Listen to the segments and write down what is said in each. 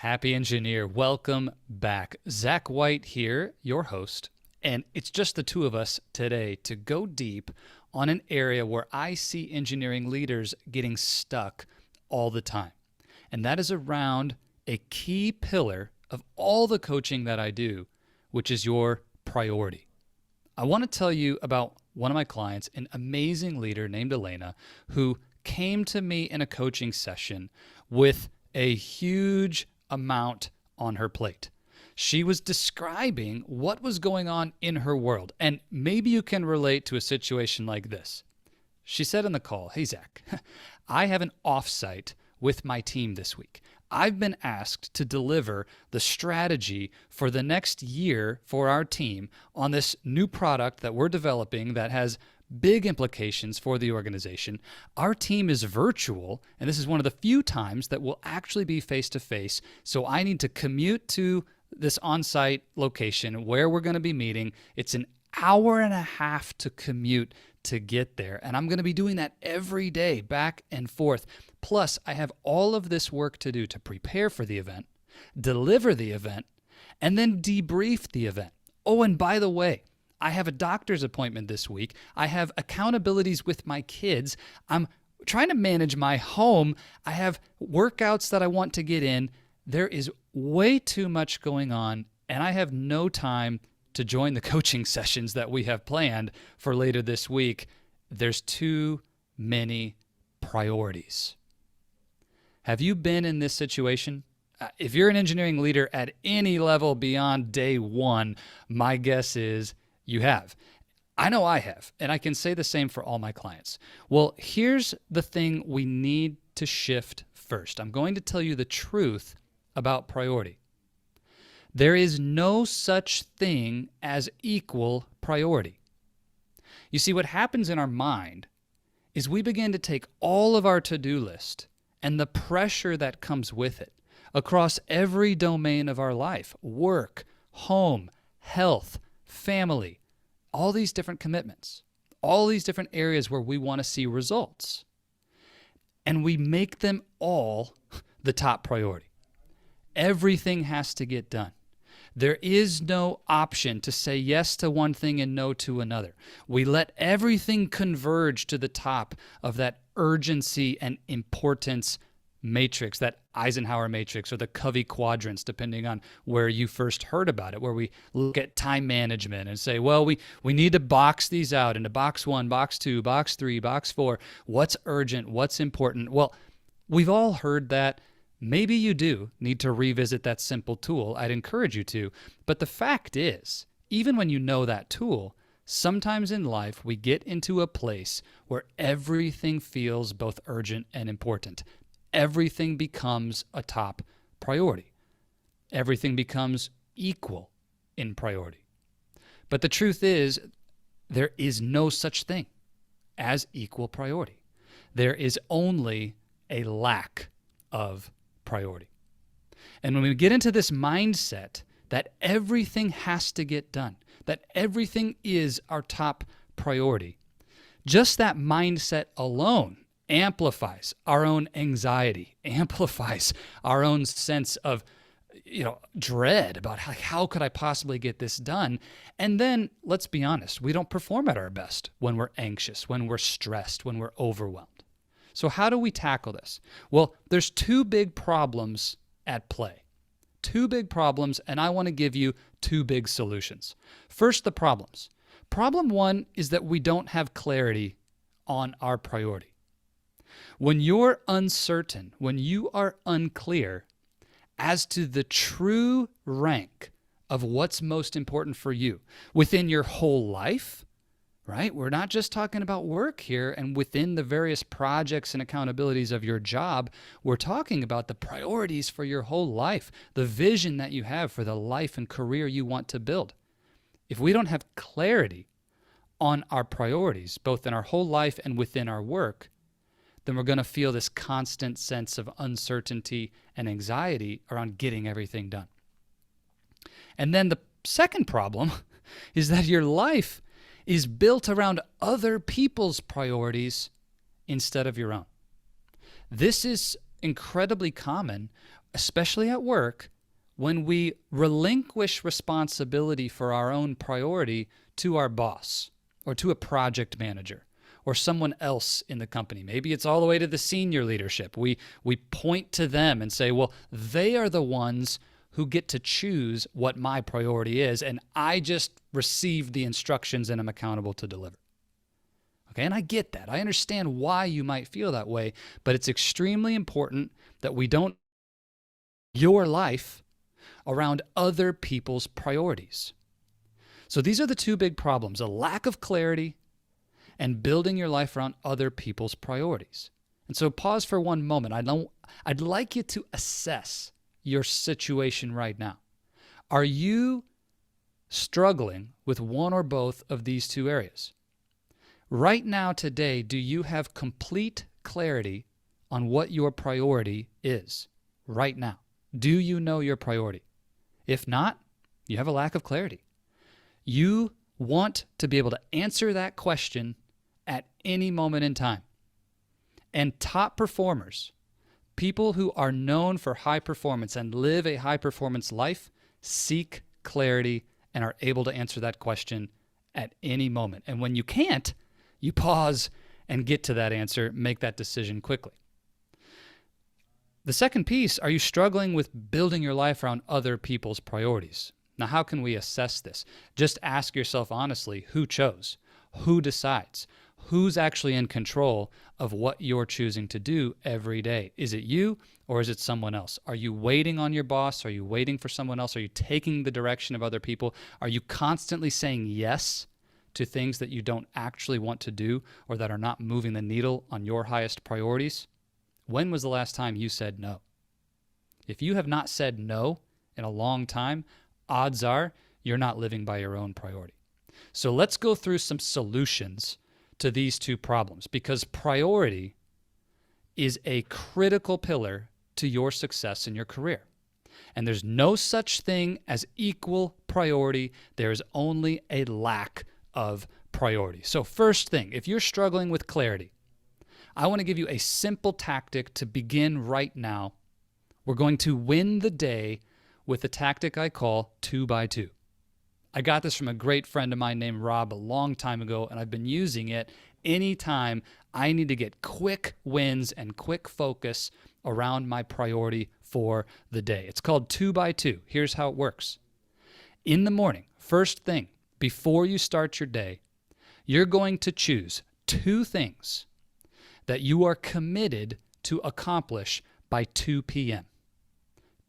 Happy Engineer, welcome back. Zach White here, your host, and it's just the two of us today to go deep on an area where I see engineering leaders getting stuck all the time. And that is around a key pillar of all the coaching that I do, which is your priority. I want to tell you about one of my clients, an amazing leader named Elena, who came to me in a coaching session with a huge amount on her plate. She was describing what was going on in her world, and maybe you can relate to a situation like this. She said in the call, "Hey Zach, I have an offsite with my team this week. I've been asked to deliver the strategy for the next year for our team on this new product that we're developing that has big implications for the organization. Our team is virtual, and this is one of the few times that we'll actually be face-to-face, so I need to commute to this on-site location where we're going to be meeting. It's an hour and a half to commute to get there, and I'm going to be doing that every day, back and forth. Plus, I have all of this work to do to prepare for the event, deliver the event, and then debrief the event. Oh, and by the way, I have a doctor's appointment this week. I have accountabilities with my kids. I'm trying to manage my home. I have workouts that I want to get in. There is way too much going on, and I have no time to join the coaching sessions that we have planned for later this week. There's too many priorities." Have you been in this situation? If you're an engineering leader at any level beyond day one, my guess is you have. I know I have, and I can say the same for all my clients. Well, here's the thing we need to shift first. I'm going to tell you the truth about priority. There is no such thing as equal priority. You see, what happens in our mind is we begin to take all of our to-do list and the pressure that comes with it across every domain of our life: work, home, health, family, all these different commitments, all these different areas where we want to see results. And we make them all the top priority. Everything has to get done. There is no option to say yes to one thing and no to another. We let everything converge to the top of that urgency and importance matrix, that Eisenhower matrix or the Covey quadrants, depending on where you first heard about it, where we look at time management and say, well, we need to box these out into box 1, box 2, box 3, box 4. What's urgent? What's important? Well, we've all heard that. Maybe you do need to revisit that simple tool. I'd encourage you to. But the fact is, even when you know that tool, sometimes in life we get into a place where everything feels both urgent and important. Everything becomes a top priority. Everything becomes equal in priority. But the truth is, there is no such thing as equal priority. There is only a lack of priority. And when we get into this mindset that everything has to get done, that everything is our top priority, just that mindset alone amplifies our own anxiety, amplifies our own sense of, dread about how could I possibly get this done? And then, let's be honest, we don't perform at our best when we're anxious, when we're stressed, when we're overwhelmed. So how do we tackle this? Well, there's two big problems at play. Two big problems, and I want to give you two big solutions. First, the problems. Problem one is that we don't have clarity on our priority. When you're uncertain, when you are unclear as to the true rank of what's most important for you within your whole life, right? We're not just talking about work here and within the various projects and accountabilities of your job. We're talking about the priorities for your whole life, the vision that you have for the life and career you want to build. If we don't have clarity on our priorities, both in our whole life and within our work, then we're going to feel this constant sense of uncertainty and anxiety around getting everything done. And then the second problem is that your life is built around other people's priorities instead of your own. This is incredibly common especially at work, when we relinquish responsibility for our own priority to our boss or to a project manager or someone else in the company. Maybe it's all the way to the senior leadership. We point to them and say, well, they are the ones who get to choose what my priority is, and I just received the instructions and am accountable to deliver. Okay, and I get that. I understand why you might feel that way, but it's extremely important that we don't your life around other people's priorities. So these are the two big problems: a lack of clarity and building your life around other people's priorities. And so pause for one moment. I'd like you to assess your situation right now. Are you struggling with one or both of these two areas? Right now, today, do you have complete clarity on what your priority is right now? Do you know your priority? If not, you have a lack of clarity. You want to be able to answer that question at any moment in time. And top performers, people who are known for high performance and live a high performance life, seek clarity and are able to answer that question at any moment. And when you can't, you pause and get to that answer, make that decision quickly. The second piece, are you struggling with building your life around other people's priorities? Now, how can we assess this? Just ask yourself honestly, who chose? Who decides? Who's actually in control of what you're choosing to do every day? Is it you or is it someone else? Are you waiting on your boss? Are you waiting for someone else? Are you taking the direction of other people? Are you constantly saying yes to things that you don't actually want to do or that are not moving the needle on your highest priorities? When was the last time you said no? If you have not said no in a long time, odds are you're not living by your own priority. So let's go through some solutions to these two problems, because priority is a critical pillar to your success in your career. And there's no such thing as equal priority. There is only a lack of priority. So first thing, if you're struggling with clarity, I want to give you a simple tactic to begin right now. We're going to win the day with a tactic I call 2x2. I got this from a great friend of mine named Rob a long time ago, and I've been using it anytime I need to get quick wins and quick focus around my priority for the day. It's called 2x2. Here's how it works. In the morning, first thing, before you start your day, you're going to choose two things that you are committed to accomplish by 2 p.m.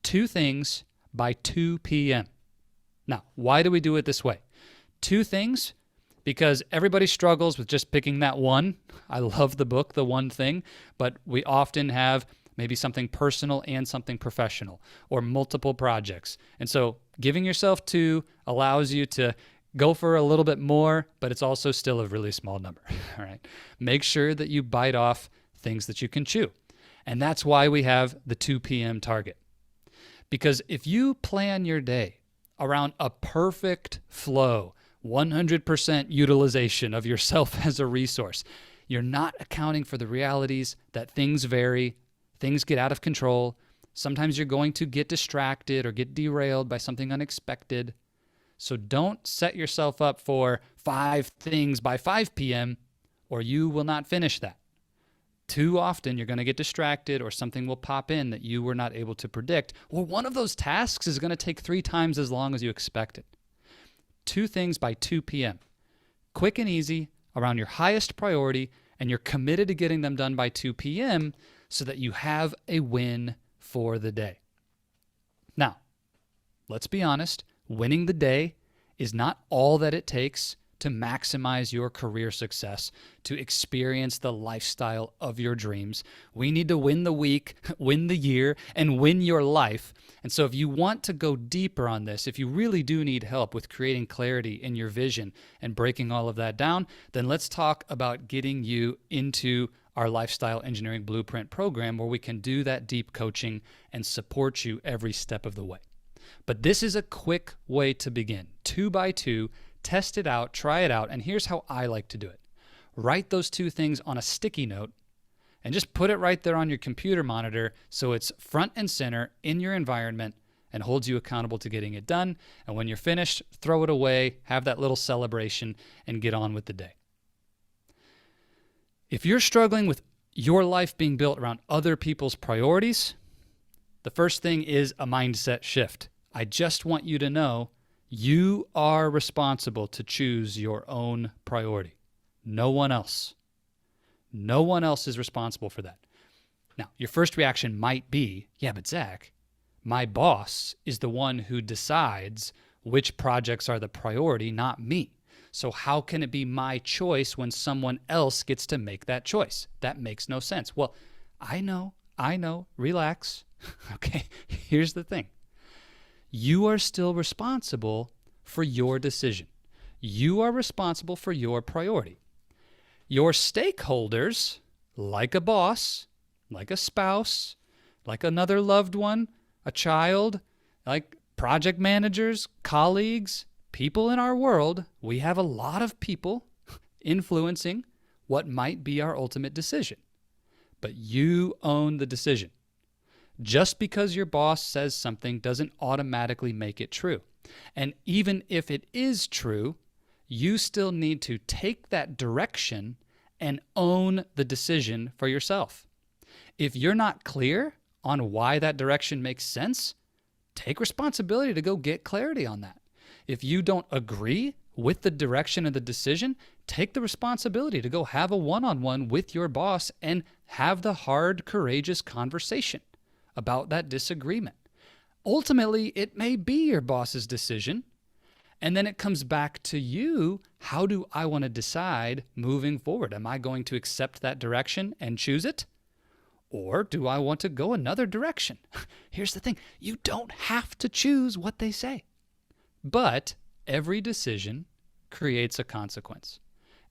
Two things by 2 p.m. Now, why do we do it this way? Two things, because everybody struggles with just picking that one. I love the book, The One Thing, but we often have maybe something personal and something professional or multiple projects. And so giving yourself two allows you to go for a little bit more, but it's also still a really small number. All right. Make sure that you bite off things that you can chew. And that's why we have the 2 p.m. target. Because if you plan your day around a perfect flow, 100% utilization of yourself as a resource, you're not accounting for the realities that things vary, things get out of control. Sometimes you're going to get distracted or get derailed by something unexpected. So don't set yourself up for 5 things by 5 p.m. or you will not finish that. Too often you're going to get distracted or something will pop in that you were not able to predict, or one of those tasks is going to take 3 times as long as you expected. 2 things by 2 p.m. Quick and easy around your highest priority, and you're committed to getting them done by 2 p.m. so that you have a win for the day. Now, let's be honest, winning the day is not all that it takes to maximize your career success, to experience the lifestyle of your dreams. We need to win the week, win the year, and win your life. And so if you want to go deeper on this, if you really do need help with creating clarity in your vision and breaking all of that down, then let's talk about getting you into our Lifestyle Engineering Blueprint program, where we can do that deep coaching and support you every step of the way. But this is a quick way to begin. 2x2, test it out, try it out, and here's how I like to do it. Write those 2 things on a sticky note and just put it right there on your computer monitor so it's front and center in your environment and holds you accountable to getting it done. And when you're finished, throw it away, have that little celebration, and get on with the day. If you're struggling with your life being built around other people's priorities, the first thing is a mindset shift. I just want you to know you are responsible to choose your own priority. No one else. No one else is responsible for that. Now, your first reaction might be, yeah, but Zach, my boss is the one who decides which projects are the priority, not me. So how can it be my choice when someone else gets to make that choice? That makes no sense. Well, I know, relax. Okay, here's the thing. You are still responsible for your decision. You are responsible for your priority. Your stakeholders, like a boss, like a spouse, like another loved one, a child, like project managers, colleagues, people in our world, we have a lot of people influencing what might be our ultimate decision. But you own the decision. Just because your boss says something doesn't automatically make it true. And even if it is true, you still need to take that direction and own the decision for yourself. If you're not clear on why that direction makes sense, take responsibility to go get clarity on that. If you don't agree with the direction of the decision, take the responsibility to go have a one-on-one with your boss and have the hard, courageous conversation about that disagreement. Ultimately, it may be your boss's decision, and then it comes back to you. How do I want to decide moving forward? Am I going to accept that direction and choose it? Or do I want to go another direction? Here's the thing. You don't have to choose what they say. But every decision creates a consequence.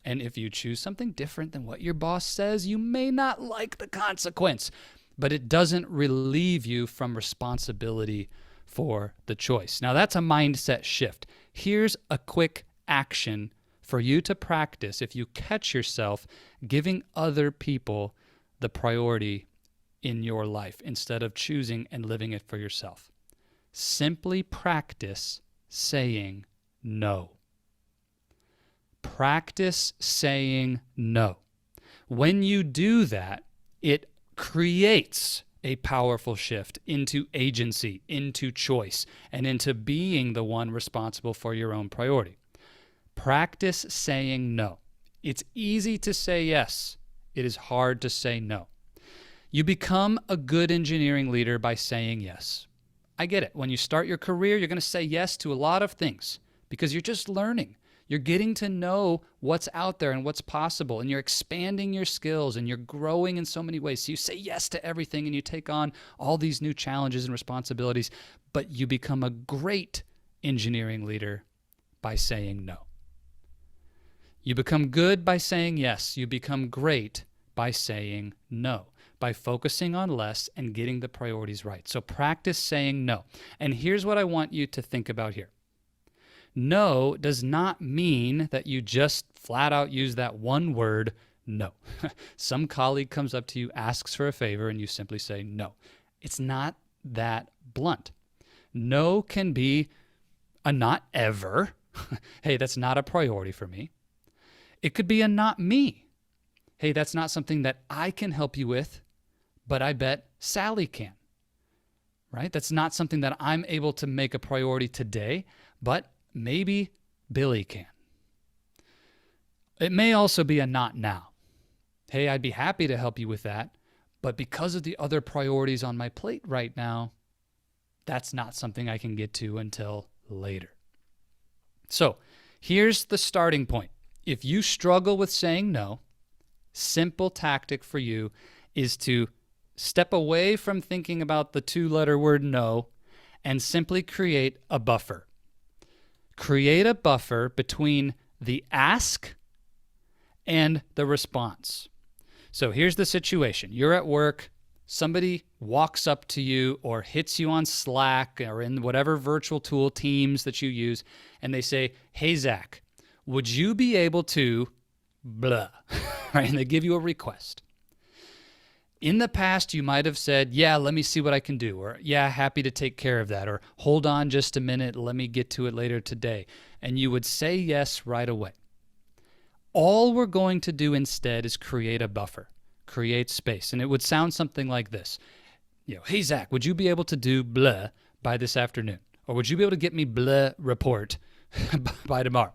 And if you choose something different than what your boss says, you may not like the consequence. But it doesn't relieve you from responsibility for the choice. Now, that's a mindset shift. Here's a quick action for you to practice if you catch yourself giving other people the priority in your life instead of choosing and living it for yourself. Simply practice saying no. Practice saying no. When you do that, it creates a powerful shift into agency, into choice, and into being the one responsible for your own priority. Practice saying no. It's easy to say yes. It is hard to say no. You become a good engineering leader by saying yes. I get it. When you start your career, you're going to say yes to a lot of things because you're just learning. You're getting to know what's out there and what's possible, and you're expanding your skills, and you're growing in so many ways. So you say yes to everything, and you take on all these new challenges and responsibilities, but you become a great engineering leader by saying no. You become good by saying yes. You become great by saying no, by focusing on less and getting the priorities right. So practice saying no. And here's what I want you to think about here. No does not mean that you just flat out use that one word, no. Some colleague comes up to you, asks for a favor, and you simply say no. It's not that blunt. No can be a not ever. Hey, that's not a priority for me. It could be a not me. Hey, that's not something that I can help you with, but I bet Sally can. Right? That's not something that I'm able to make a priority today, but maybe Billy can. It may also be a not now. Hey, I'd be happy to help you with that, but because of the other priorities on my plate right now, that's not something I can get to until later. So here's the starting point. If you struggle with saying no, simple tactic for you is to step away from thinking about the two-letter word no and simply create a buffer. Create a buffer between the ask and the response. So here's the situation. You're at work. Somebody walks up to you or hits you on Slack or in whatever virtual tool, Teams that you use, and they say, hey, Zach, would you be able to blah, right? And they give you a request. In the past, you might have said, yeah, let me see what I can do, or yeah, happy to take care of that, or hold on just a minute, let me get to it later today. And you would say yes right away. All we're going to do instead is create a buffer, create space. And it would sound something like this. Hey, Zach, would you be able to do blah by this afternoon? Or would you be able to get me blah report by tomorrow?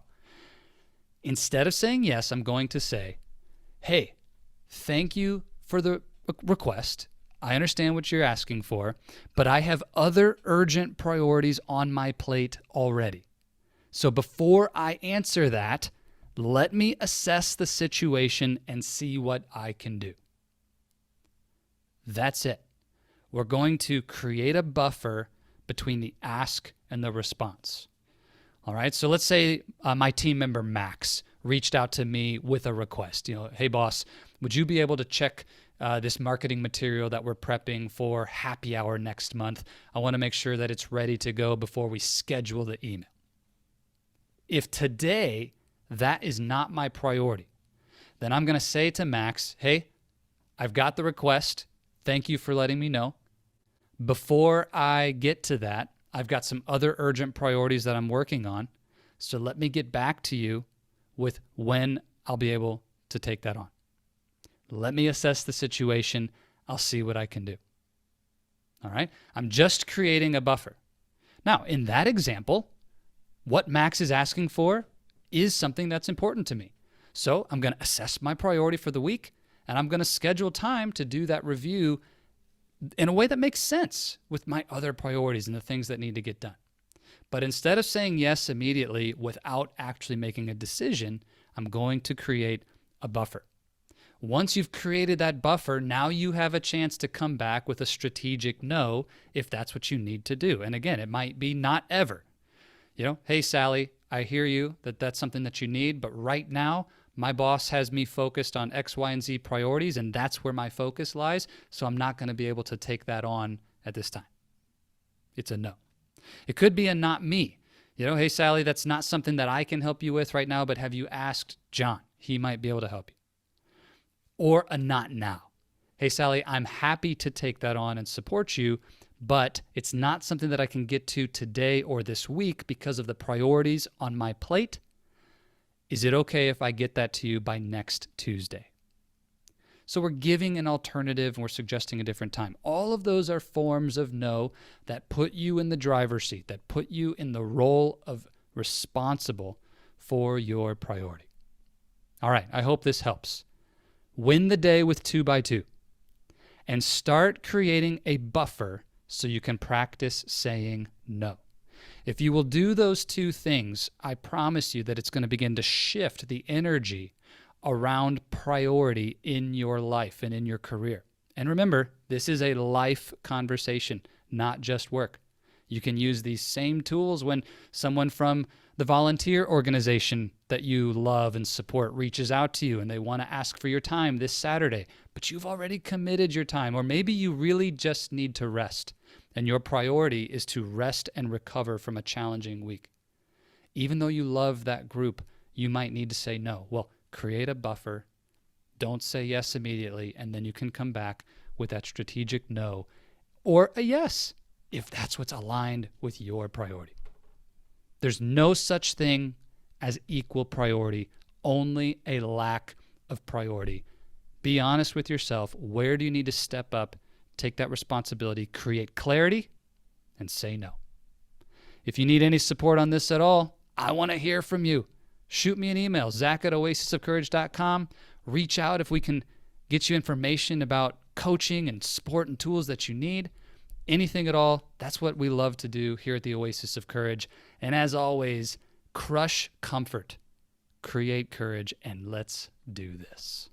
Instead of saying yes, I'm going to say, hey, thank you for the request. I understand what you're asking for, but I have other urgent priorities on my plate already. So before I answer that, let me assess the situation and see what I can do. That's it. We're going to create a buffer between the ask and the response. All right, so let's say my team member Max reached out to me with a request. Hey boss, would you be able to check this marketing material that we're prepping for happy hour next month? I want to make sure that it's ready to go before we schedule the email. If today that is not my priority, then I'm going to say to Max, hey, I've got the request. Thank you for letting me know. Before I get to that, I've got some other urgent priorities that I'm working on. So let me get back to you with when I'll be able to take that on. Let me assess the situation. I'll see what I can do. All right? I'm just creating a buffer. Now, in that example, what Max is asking for is something that's important to me. So I'm going to assess my priority for the week, and I'm going to schedule time to do that review in a way that makes sense with my other priorities and the things that need to get done. But instead of saying yes immediately without actually making a decision, I'm going to create a buffer. Once you've created that buffer, now you have a chance to come back with a strategic no if that's what you need to do. And again, it might be not ever. Hey, Sally, I hear you that that's something that you need, but right now, my boss has me focused on X, Y, and Z priorities, and that's where my focus lies, so I'm not going to be able to take that on at this time. It's a no. It could be a not me. Hey, Sally, that's not something that I can help you with right now, but have you asked John? He might be able to help you. Or a not now. Hey, Sally, I'm happy to take that on and support you, but it's not something that I can get to today or this week because of the priorities on my plate. Is it okay if I get that to you by next Tuesday? So we're giving an alternative and we're suggesting a different time. All of those are forms of no that put you in the driver's seat, that put you in the role of responsible for your priority. All right, I hope this helps. Win the day with 2x2 and start creating a buffer so you can practice saying no. If you will do those two things, I promise you that it's going to begin to shift the energy around priority in your life and in your career. And remember, this is a life conversation, not just work. You can use these same tools when someone from the volunteer organization that you love and support reaches out to you and they want to ask for your time this Saturday, but you've already committed your time, or maybe you really just need to rest. And your priority is to rest and recover from a challenging week. Even though you love that group, you might need to say no. Well, create a buffer. Don't say yes immediately, and then you can come back with that strategic no or a yes if that's what's aligned with your priority. There's no such thing as equal priority, only a lack of priority. Be honest with yourself. Where do you need to step up? Take that responsibility, create clarity, and say no. If you need any support on this at all, I want to hear from you. Shoot me an email, zach@oasisofcourage.com. Reach out if we can get you information about coaching and support and tools that you need. Anything at all, that's what we love to do here at the Oasis of Courage. And as always, crush comfort, create courage, and let's do this.